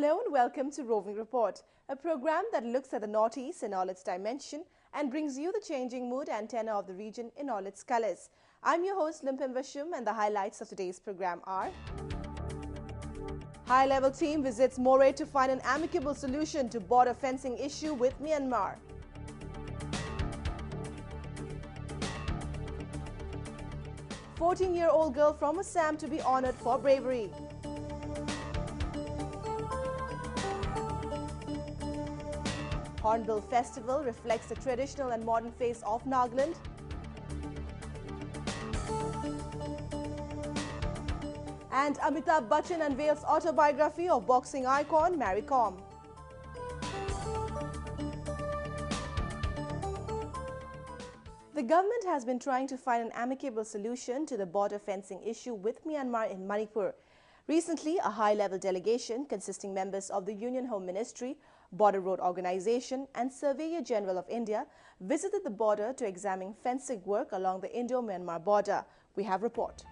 Hello and welcome to Roving Report, a program that looks at the Northeast in all its dimension and brings you the changing mood and tenor of the region in all its colors. I'm your host Limpim Vishum, and the highlights of today's program are: high-level team visits Moray to find an amicable solution to border fencing issue with Myanmar. A 14-year-old girl from Assam to be honored for bravery. Hornbill Festival reflects the traditional and modern face of Nagaland. And Amitabh Bachchan unveils autobiography of boxing icon Mary Kom. The government has been trying to find an amicable solution to the border fencing issue with Myanmar in Manipur. Recently, a high-level delegation consisting members of the Union Home Ministry, Border Road Organization and Surveyor General of India visited the border to examine fencing work along the Indo-Myanmar border. We have a report.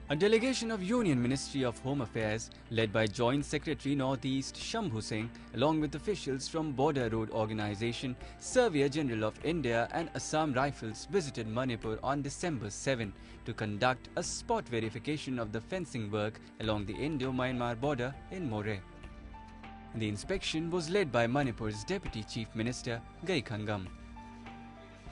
A delegation of Union Ministry of Home Affairs, led by Joint Secretary Northeast Shambhu Singh, along with officials from Border Road Organization, Surveyor General of India and Assam Rifles, visited Manipur on December 7 to conduct a spot verification of the fencing work along the Indo-Myanmar border in Moray. The inspection was led by Manipur's Deputy Chief Minister, Gai Khangam.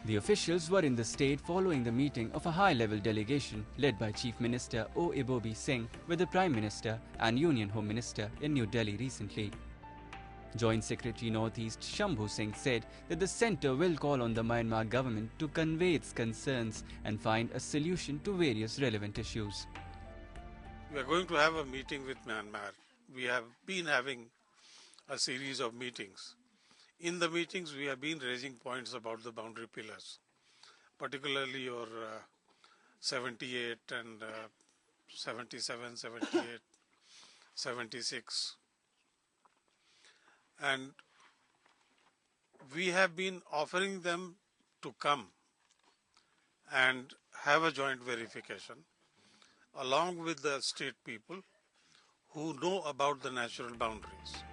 The officials were in the state following the meeting of a high-level delegation led by Chief Minister O. Ibobi Singh with the Prime Minister and Union Home Minister in New Delhi recently. Joint Secretary Northeast Shambhu Singh said that the centre will call on the Myanmar government to convey its concerns and find a solution to various relevant issues. We are going to have a meeting with Myanmar. We have been having a series of meetings. In the meetings, we have been raising points about the boundary pillars, particularly your 78 and 77, 78, 76. And we have been offering them to come and have a joint verification along with the state people who know about the natural boundaries.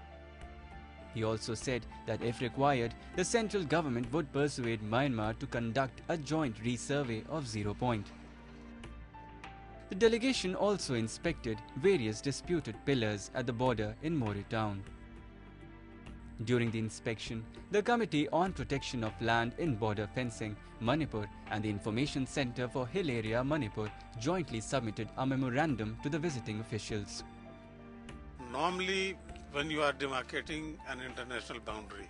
He also said that if required, the central government would persuade Myanmar to conduct a joint resurvey of 0 point. The delegation also inspected various disputed pillars at the border in Moray town. During the inspection, the Committee on Protection of Land in Border Fencing, Manipur and the Information Centre for Hill Area, Manipur jointly submitted a memorandum to the visiting officials. Normally, when you are demarcating an international boundary,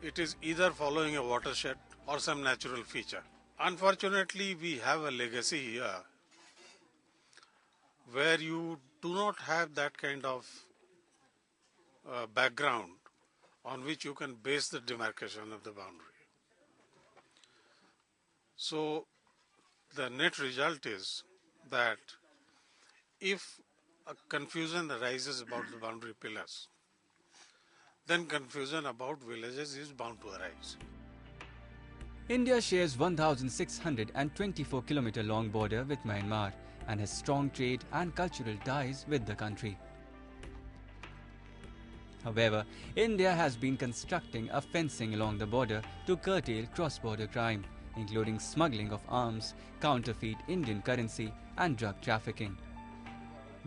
it is either following a watershed or some natural feature. Unfortunately, we have a legacy here where you do not have that kind of background on which you can base the demarcation of the boundary. So the net result is that if a confusion arises about the boundary pillars, then confusion about villages is bound to arise. India shares 1,624 km long border with Myanmar and has strong trade and cultural ties with the country. However, India has been constructing a fencing along the border to curtail cross-border crime, including smuggling of arms, counterfeit Indian currency and drug trafficking.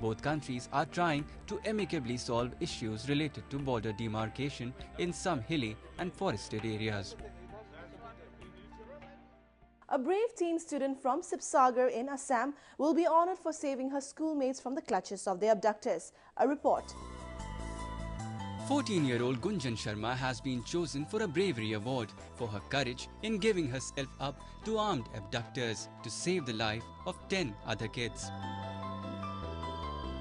Both countries are trying to amicably solve issues related to border demarcation in some hilly and forested areas. A brave teen student from Sibsagar in Assam will be honored for saving her schoolmates from the clutches of their abductors. A report. 14-year-old Gunjan Sharma has been chosen for a bravery award for her courage in giving herself up to armed abductors to save the life of 10 other kids.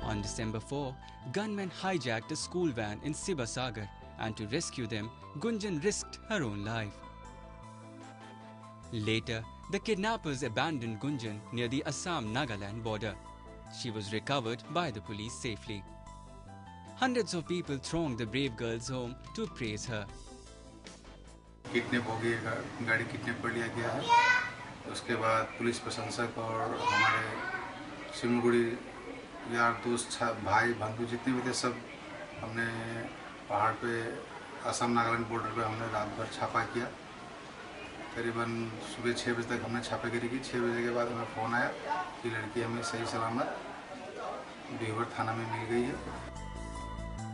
On December 4, gunmen hijacked a school van in Sibsagar, and to rescue them, Gunjan risked her own life. Later, the kidnappers abandoned Gunjan near the Assam-Nagaland border. She was recovered by the police safely. Hundreds of people thronged the brave girl's home to praise her. Kidnap हो गई गाड़ी kidnap कर लिया गया है उसके बाद police प्रशंसक और हमारे सिमगुड़ी यार दोस्त भाई बंधु जितने भी थे सब हमने पहाड़ पे असम नागालैंड बॉर्डर पे हमने रात भर छापा किया। करीबन सुबह 6 बजे तक हमने छापेगिरी की। 6 बजे के बाद हमें फ़ोन आया कि लड़की हमें सही सलामत बीवर थाना में मिल गई है।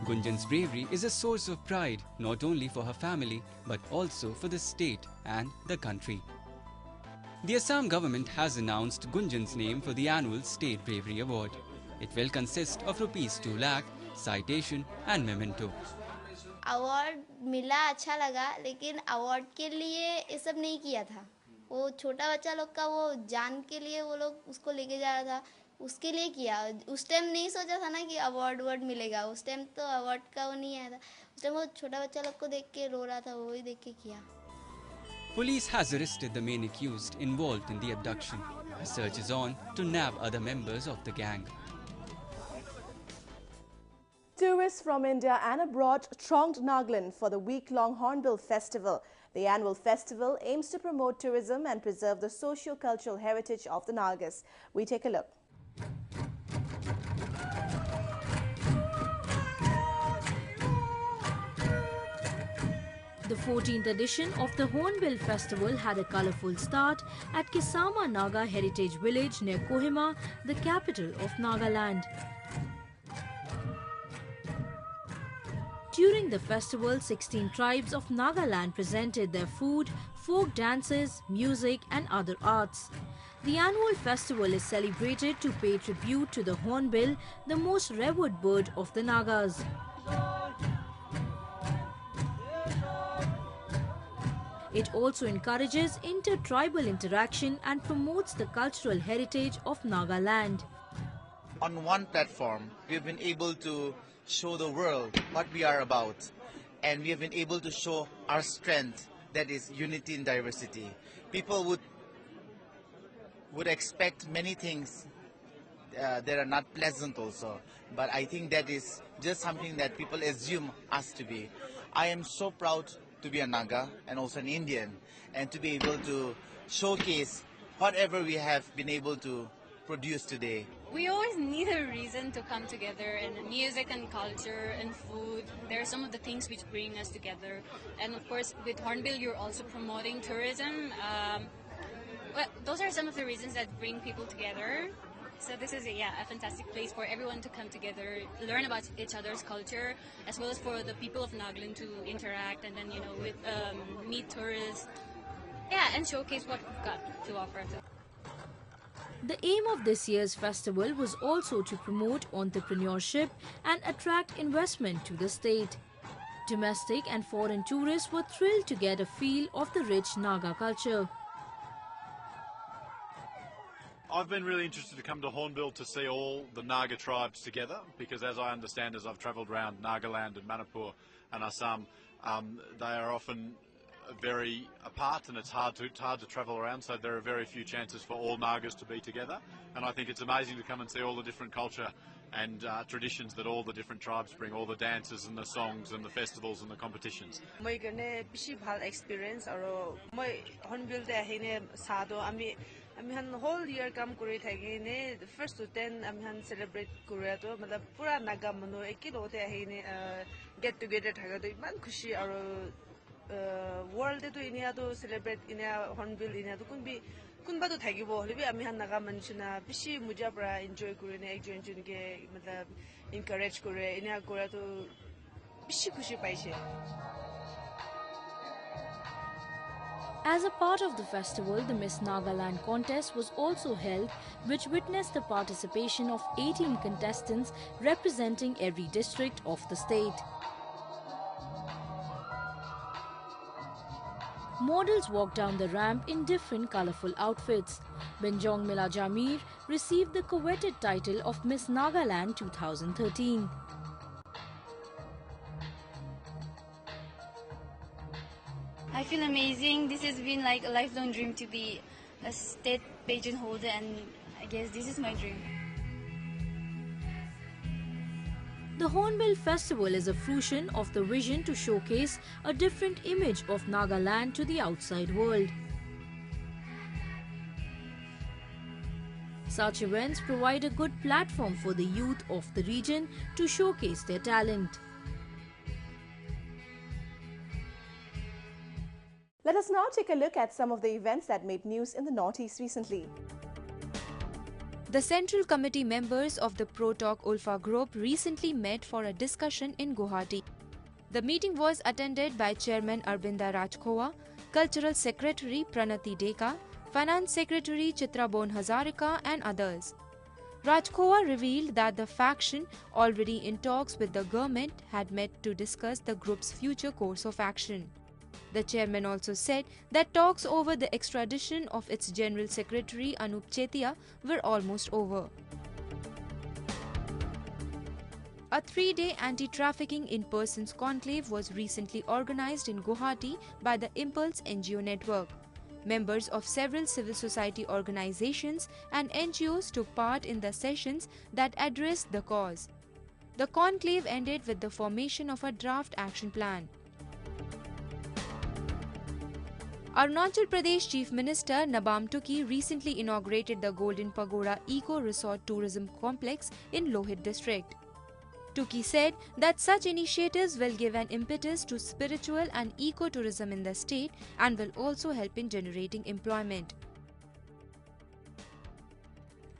Gunjan's bravery is a source of pride not only for her family but also for the state and the country. The Assam government has announced Gunjan's name for the annual State Bravery Award. It will consist of ₹2 lakh, citation and memento. Award मिला, अच्छा लगा, लेकिन award के लिए ये सब नहीं किया था। वो छोटा बच्चा लोग का वो जान के लिए वो लोग उसको लेके जा रहा था, उसके लिए किया। उस टाइम नहीं सोचा था ना कि अवार्ड मिलेगा। उस टाइम तो अवार्ड का वो नहीं आया था। उस टाइम वो छोटा बच्चा लोग को देख के रो रहा था, वो ही देख के किया। Police has arrested the main accused involved in the abduction. A search is on to nab other members of the gang. Tourists from India and abroad thronged Nagaland for the week-long Hornbill Festival. The annual festival aims to promote tourism and preserve the socio-cultural heritage of the Nagas. We take a look. The 14th edition of the Hornbill Festival had a colourful start at Kisama Naga Heritage Village near Kohima, the capital of Nagaland. During the festival, 16 tribes of Nagaland presented their food, folk dances, music and other arts. The annual festival is celebrated to pay tribute to the hornbill, the most revered bird of the Nagas. It also encourages inter-tribal interaction and promotes the cultural heritage of Nagaland. On one platform, we've been able to show the world what we are about, and we have been able to show our strength, that is unity in diversity. People would expect many things that are not pleasant also, but I think that is just something that people assume us to be. I am so proud to be a Naga and also an Indian, and to be able to showcase whatever we have been able to produce today. We always need a reason to come together, and music and culture and food, there are some of the things which bring us together. And of course with Hornbill you're also promoting tourism. Well, those are some of the reasons that bring people together. So this is a fantastic place for everyone to come together, learn about each other's culture, as well as for the people of Nagaland to interact and then with meet tourists, and showcase what we've got to offer. The aim of this year's festival was also to promote entrepreneurship and attract investment to the state. Domestic and foreign tourists were thrilled to get a feel of the rich Naga culture. I've been really interested to come to Hornbill to see all the Naga tribes together, because as I understand, as I've travelled around Nagaland and Manipur and Assam, they are often very apart, and it's hard to travel around, so there are very few chances for all Nagas to be together. And I think it's amazing to come and see all the different culture and traditions that all the different tribes bring, all the dances and the songs and the festivals and the competitions. My experience or my Hornbill sado ami han whole year kam kuri thagi ne first to 10 ami han celebrate kuri to matlab pura Naga mano ekilo te ahine get together thaga to iman khushi aro world to inia to celebrate inia Hornbill inia to kunba to thagi bo holibi ami han Naga manchuna bishi mujabra enjoy kuri ne enjoy ke matlab encourage kuri inia kura to bishi khushi paise. As a part of the festival, the Miss Nagaland contest was also held, which witnessed the participation of 18 contestants representing every district of the state. Models walked down the ramp in different colourful outfits. Benjong Mila Jamir received the coveted title of Miss Nagaland 2013. I feel amazing. This has been like a lifelong dream to be a state pageant holder, and I guess this is my dream. The Hornbill Festival is a fruition of the vision to showcase a different image of Nagaland to the outside world. Such events provide a good platform for the youth of the region to showcase their talent. Let us now take a look at some of the events that made news in the Northeast recently. The Central Committee members of the Pro-Talk Ulfa group recently met for a discussion in Guwahati. The meeting was attended by Chairman Arbinda Rajkhowa, Cultural Secretary Pranati Deka, Finance Secretary Chitrabon Hazarika and others. Rajkhowa revealed that the faction, already in talks with the government, had met to discuss the group's future course of action. The chairman also said that talks over the extradition of its General Secretary Anup Chetia were almost over. A 3-day anti-trafficking in-persons conclave was recently organized in Guwahati by the Impulse NGO network. Members of several civil society organizations and NGOs took part in the sessions that addressed the cause. The conclave ended with the formation of a draft action plan. Arunachal Pradesh Chief Minister Nabam Tuki recently inaugurated the Golden Pagoda Eco Resort Tourism Complex in Lohit district. Tuki said that such initiatives will give an impetus to spiritual and eco-tourism in the state and will also help in generating employment.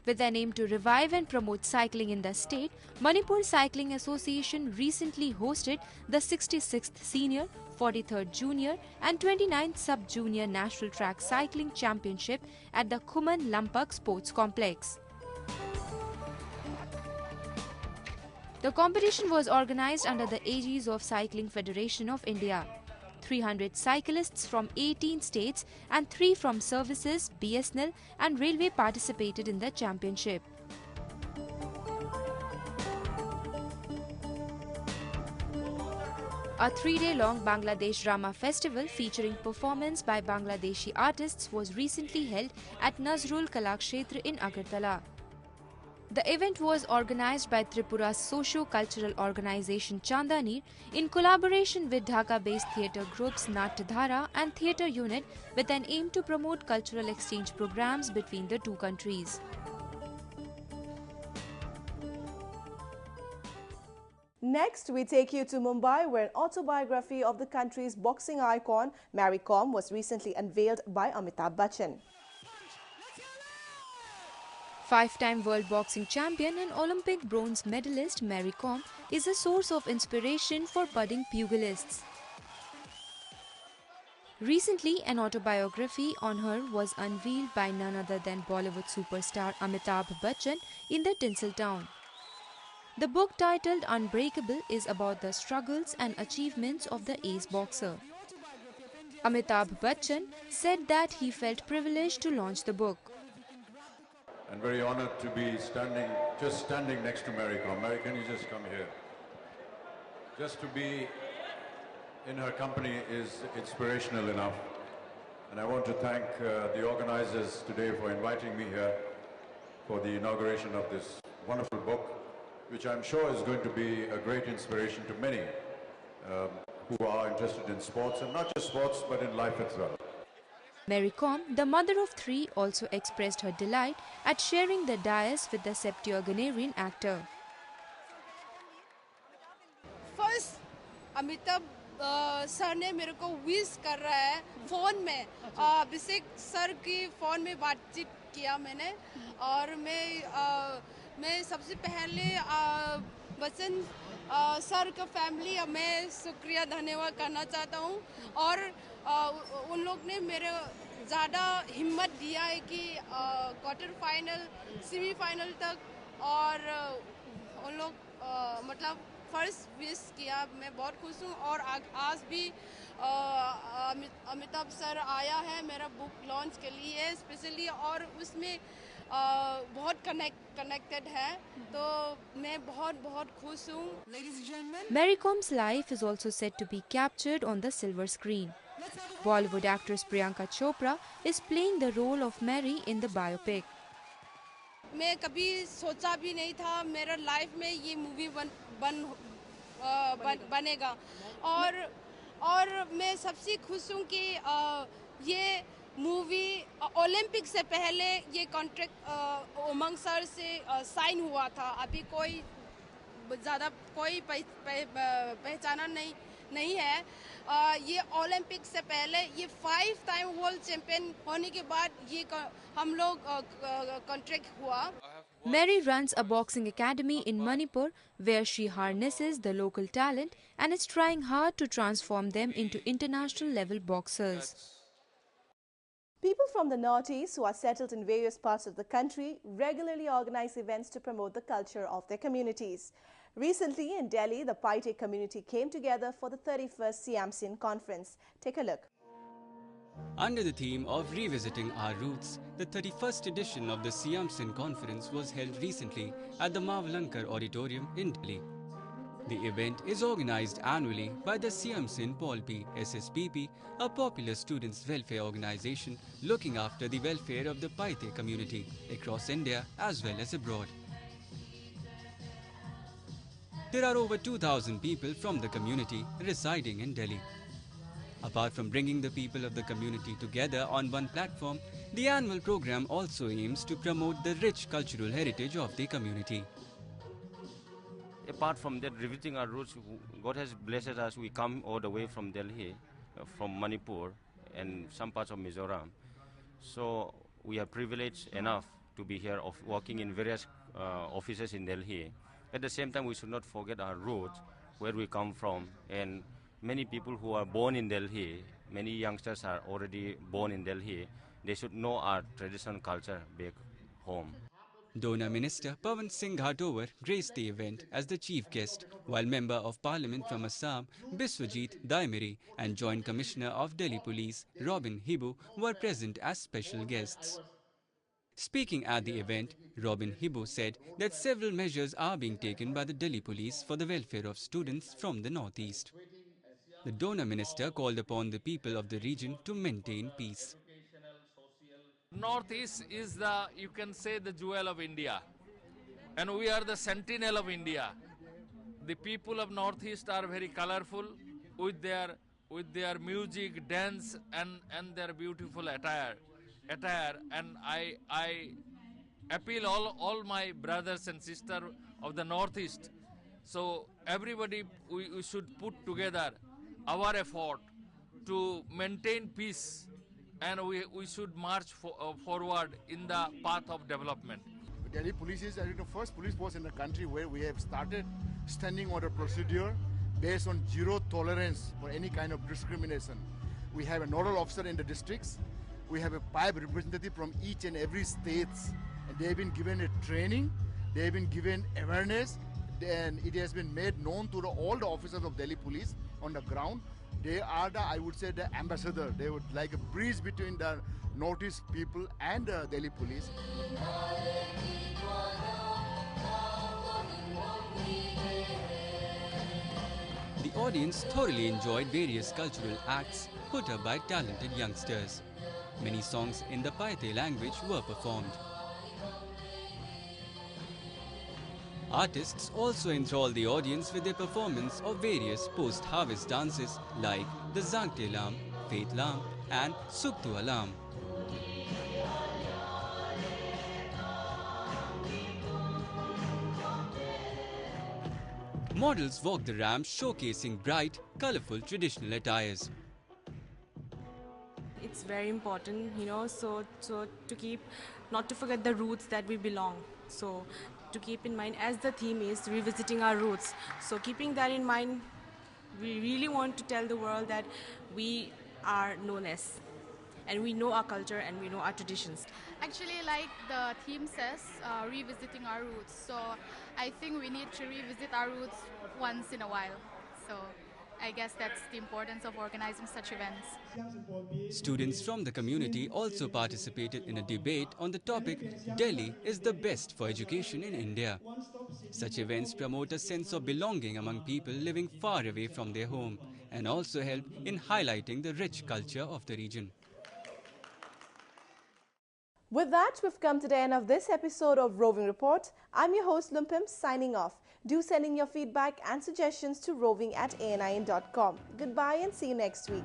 With an aim to revive and promote cycling in the state, Manipur Cycling Association recently hosted the 66th Senior, 43rd Junior and 29th Sub-Junior National Track Cycling Championship at the Khuman Lampak Sports Complex. The competition was organized under the aegis of Cycling Federation of India. 300 cyclists from 18 states and 3 from services, BSNL and railway participated in the championship. A 3-day-long Bangladesh Drama Festival featuring performance by Bangladeshi artists was recently held at Nazrul Kalakshetra in Agartala. The event was organized by Tripura's socio-cultural organization Chandanir in collaboration with Dhaka-based theatre groups Natyadhara and Theatre Unit with an aim to promote cultural exchange programs between the two countries. Next, we take you to Mumbai, where an autobiography of the country's boxing icon, Mary Kom, was recently unveiled by Amitabh Bachchan. 5-time world boxing champion and Olympic bronze medalist Mary Kom is a source of inspiration for budding pugilists. Recently, an autobiography on her was unveiled by none other than Bollywood superstar Amitabh Bachchan in the Tinseltown. The book, titled Unbreakable, is about the struggles and achievements of the ace boxer. Amitabh Bachchan said that he felt privileged to launch the book. And very honored to be standing next to Mary Kom. Mary, can you just come here? Just to be in her company is inspirational enough. And I want to thank the organizers today for inviting me here for the inauguration of this wonderful book, which I'm sure is going to be a great inspiration to many who are interested in sports, and not just sports, but in life as well. Mary Kom, the mother of 3, also expressed her delight at sharing the dais with the septuagenarian actor. First, Amitabh sir ने मेरे को wish कर रहा है phone में, अभिषेक sir की phone में बातचीत किया मैंने, और मैं सबसे पहले बच्चन सर का फैमिली मैं शुक्रिया धन्यवाद करना चाहता हूँ, और उन लोग ने मेरे ज़्यादा हिम्मत दिया है कि क्वार्टर फाइनल सेमीफाइनल तक, और उन लोग मतलब फर्स्ट विश किया। मैं बहुत खुश हूँ, और आज भी अमिताभ सर आया है मेरा बुक लॉन्च के लिए स्पेशली, और उसमें बहुत कनेक्टेड है, तो मैं बहुत खुश हूँ। Mary Kom's life is also said to be captured on the silver screen. Bollywood actress Priyanka Chopra is playing the role of Mary in the biopic. मैं कभी सोचा भी नहीं था मेरा लाइफ में ये मूवी बनेगा, और मैं सबसे खुश हूँ कि मूवी ओलंपिक से पहले ये कॉन्ट्रैक्ट उमंग सर से साइन हुआ था. अभी कोई ज़्यादा कोई पहचाना नहीं है. ये ओलंपिक से पहले ये 5 टाइम वर्ल्ड चैंपियन होने के बाद ये हम लोग कॉन्ट्रैक्ट हुआ. Mary runs a boxing academy in Manipur where she harnesses the local talent and is trying hard to transform them into international level boxers. People from the Northeast who are settled in various parts of the country regularly organize events to promote the culture of their communities. Recently in Delhi, the Paite community came together for the 31st CMCN conference. Take a look. Under the theme of Revisiting Our Roots, the 31st edition of the CMCN conference was held recently at the Mavlankar Auditorium in Delhi. The event is organized annually by the CMCN Polpi SSPP, a popular students' welfare organization looking after the welfare of the Paite community across India as well as abroad. There are over 2,000 people from the community residing in Delhi. Apart from bringing the people of the community together on one platform, the annual program also aims to promote the rich cultural heritage of the community. Apart from that, revisiting our roots, God has blessed us. We come all the way from Delhi, from Manipur and some parts of Mizoram. So we are privileged enough to be here working in various offices in Delhi. At the same time, we should not forget our roots, where we come from. And many people who are born in Delhi, many youngsters are already born in Delhi. They should know our traditional culture back home. Donor Minister Pawan Singh Ghatowar graced the event as the chief guest, while Member of Parliament from Assam, Biswajit Daimiri, and Joint Commissioner of Delhi Police, Robin Hibu, were present as special guests. Speaking at the event, Robin Hibu said that several measures are being taken by the Delhi Police for the welfare of students from the Northeast. The donor minister called upon the people of the region to maintain peace. Northeast is the, you can say, the jewel of India, and we are the sentinel of India. The people of Northeast are very colorful with their music, dance, and their beautiful attire. And I appeal all my brothers and sisters of the Northeast. So everybody, we should put together our effort to maintain peace, and we should march forward in the path of development. Delhi Police is the first police force in the country where we have started standing order procedure based on zero tolerance for any kind of discrimination. We have a nodal officer in the districts. We have a PIB representative from each and every state, and they have been given a training, they have been given awareness, and it has been made known to all the officers of Delhi Police on the ground. They are the, I would say, the ambassador. They would like a bridge between the Northeast people and the Delhi Police. The audience thoroughly enjoyed various cultural acts put up by talented youngsters. Many songs in the Paite language were performed. Artists also enthralled the audience with their performance of various post-harvest dances like the Zangte Lam, Faith Lam and Suktu Alam. Models walked the ramp showcasing bright, colorful traditional attires. It's very important, so to keep, not to forget the roots that we belong. So to keep in mind, as the theme is revisiting our roots. So keeping that in mind, we really want to tell the world that we are no less. And we know our culture and we know our traditions. Actually, like the theme says, revisiting our roots. So I think we need to revisit our roots once in a while. So I guess that's the importance of organizing such events. Students from the community also participated in a debate on the topic, Delhi is the best for education in India. Such events promote a sense of belonging among people living far away from their home and also help in highlighting the rich culture of the region. With that, we've come to the end of this episode of Roving Report. I'm your host Lumpim, signing off. Do send in your feedback and suggestions to roving@anin.com. Goodbye and see you next week.